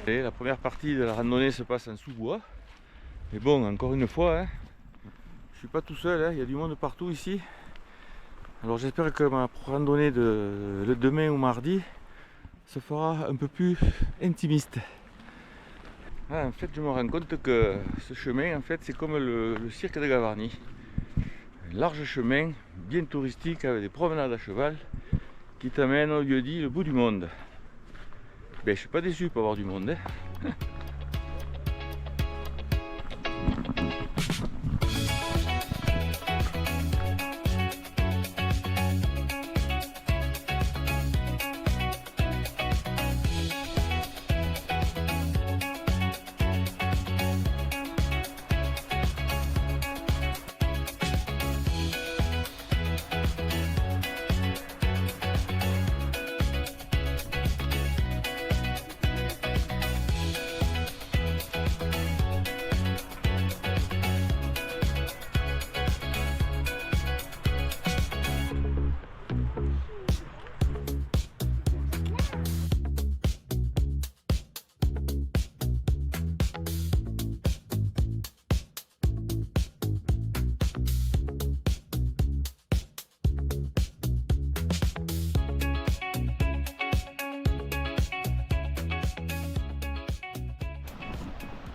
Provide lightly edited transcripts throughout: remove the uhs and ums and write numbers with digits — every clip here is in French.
Et la première partie de la randonnée se passe en sous-bois. Mais bon, encore une fois, je suis pas tout seul, il y a du monde partout ici. Alors j'espère que ma randonnée de le demain ou mardi se fera un peu plus intimiste. En fait, je me rends compte que ce chemin, en fait, c'est comme le cirque de Gavarnie. Un large chemin, bien touristique, avec des promenades à cheval, qui t'amène au lieu dit le bout du monde. Ben, je suis pas déçu pour avoir du monde.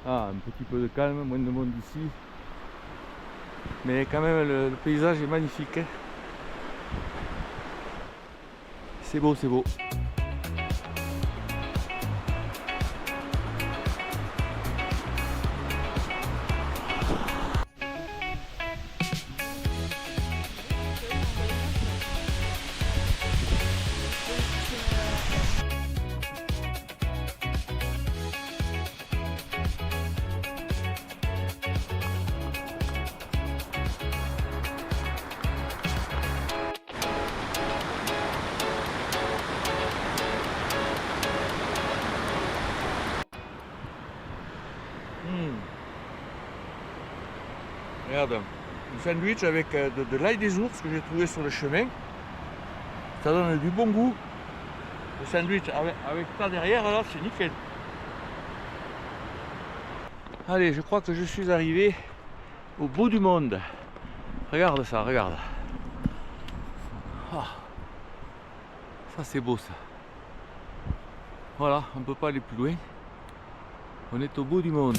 Ah, un petit peu de calme, moins de monde ici. Mais quand même, le paysage est magnifique. C'est beau, c'est beau. Regarde, un sandwich avec de l'ail des ours que j'ai trouvé sur le chemin. Ça donne du bon goût. Le sandwich avec ça derrière, là, c'est nickel. Allez, je crois que je suis arrivé au bout du monde. Regarde ça, regarde. Ah, ça c'est beau ça. Voilà, on ne peut pas aller plus loin. On est au bout du monde.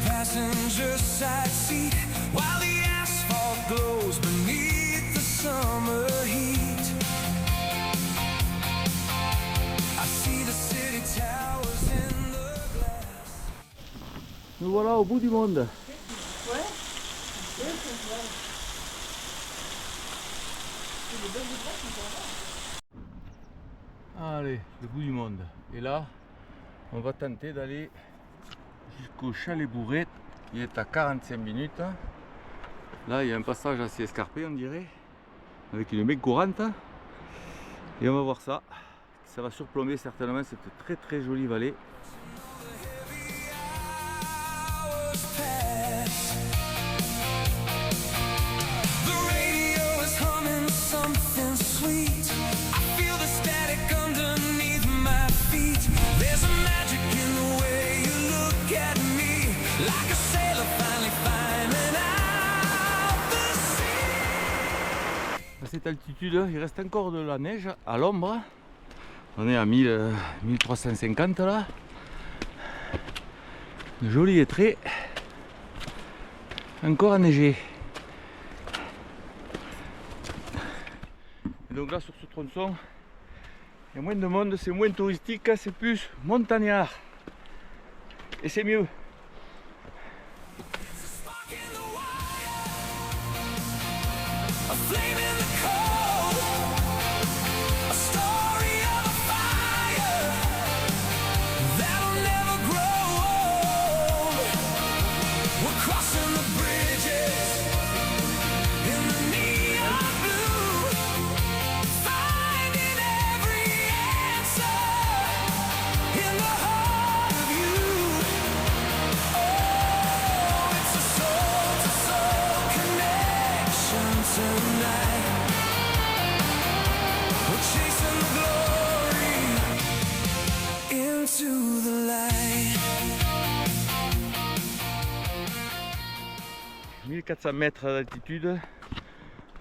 Passenger side seat while the asphalt glows beneath the summer heat. I see the city towers in the glass. Nous voilà au bout du monde. Allez, le bout du monde. Et là, on va tenter d'aller jusqu'au chalet bourré. Il est à 45 minutes. Là, il y a un passage assez escarpé, on dirait, avec une mec courante. Et on va voir ça. Ça va surplomber certainement cette très très jolie vallée. À cette altitude, il reste encore de la neige à l'ombre. On est à 1350 là. De jolis traits. Encore enneigé. Et donc là sur ce tronçon, il y a moins de monde, c'est moins touristique, c'est plus montagnard. Et c'est mieux. That 1400 mètres d'altitude.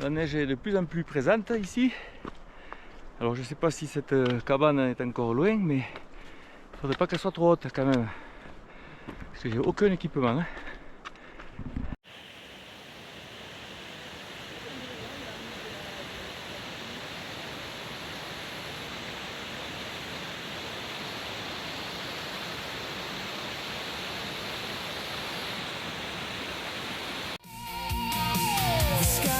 La neige est de plus en plus présente ici. Alors je ne sais pas si cette cabane est encore loin, mais il ne faudrait pas qu'elle soit trop haute quand même. Parce que j'ai aucun équipement. Hein.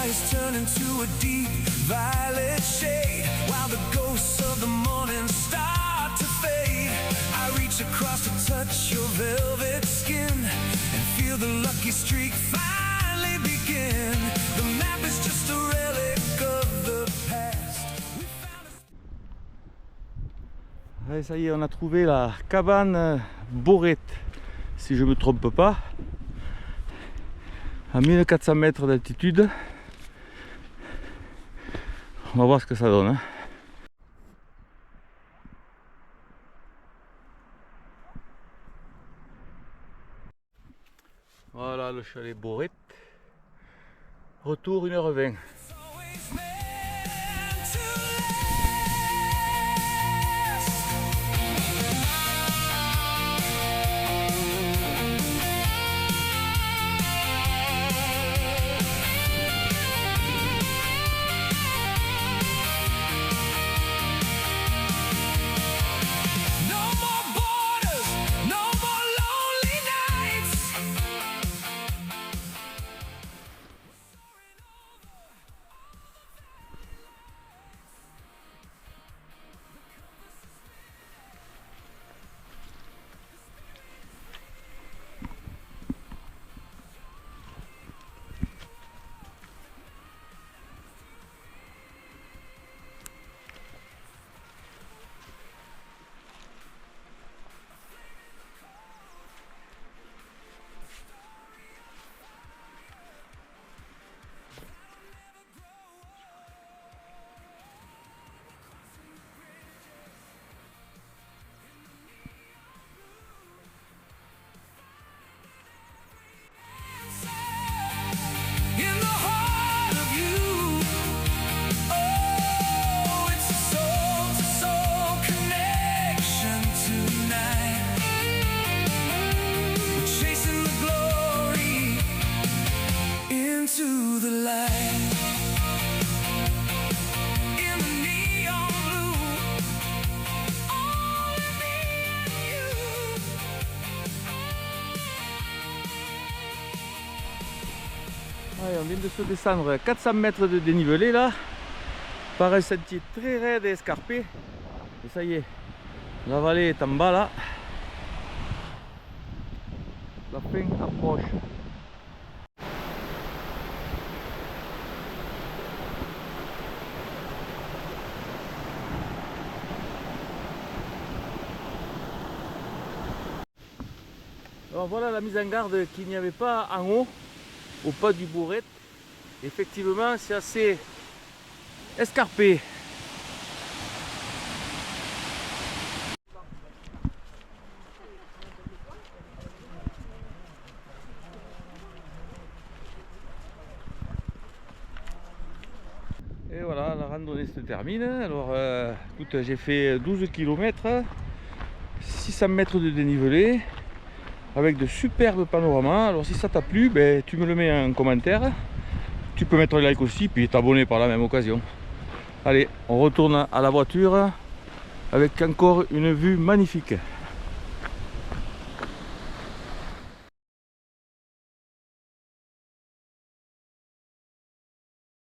Is turning to a deep violet shade while the ghosts of the morning start to fade. I reach across to touch your velvet skin and feel the lucky streak finally begin. The map is just a relic of the past. Allez, ça y est, on a trouvé la cabane Borette, si je ne me trompe pas, à 1400 mètres d'altitude. On va voir ce que ça donne. Hein. Voilà le chalet Borette. Retour 1h20. Allez, on vient de se descendre à 400 mètres de dénivelé là, par un sentier très raide et escarpé. Et ça y est, la vallée est en bas là. La fin approche. Alors voilà la mise en garde qu'il n'y avait pas en haut, au pas du Borette. Effectivement, c'est assez escarpé. Et voilà, la randonnée se termine. Alors, écoute, j'ai fait 12 km, 600 mètres de dénivelé, avec de superbes panoramas. Alors si ça t'a plu, ben, tu me le mets en commentaire. Tu peux mettre un like aussi, puis t'abonner par la même occasion. Allez, on retourne à la voiture avec encore une vue magnifique.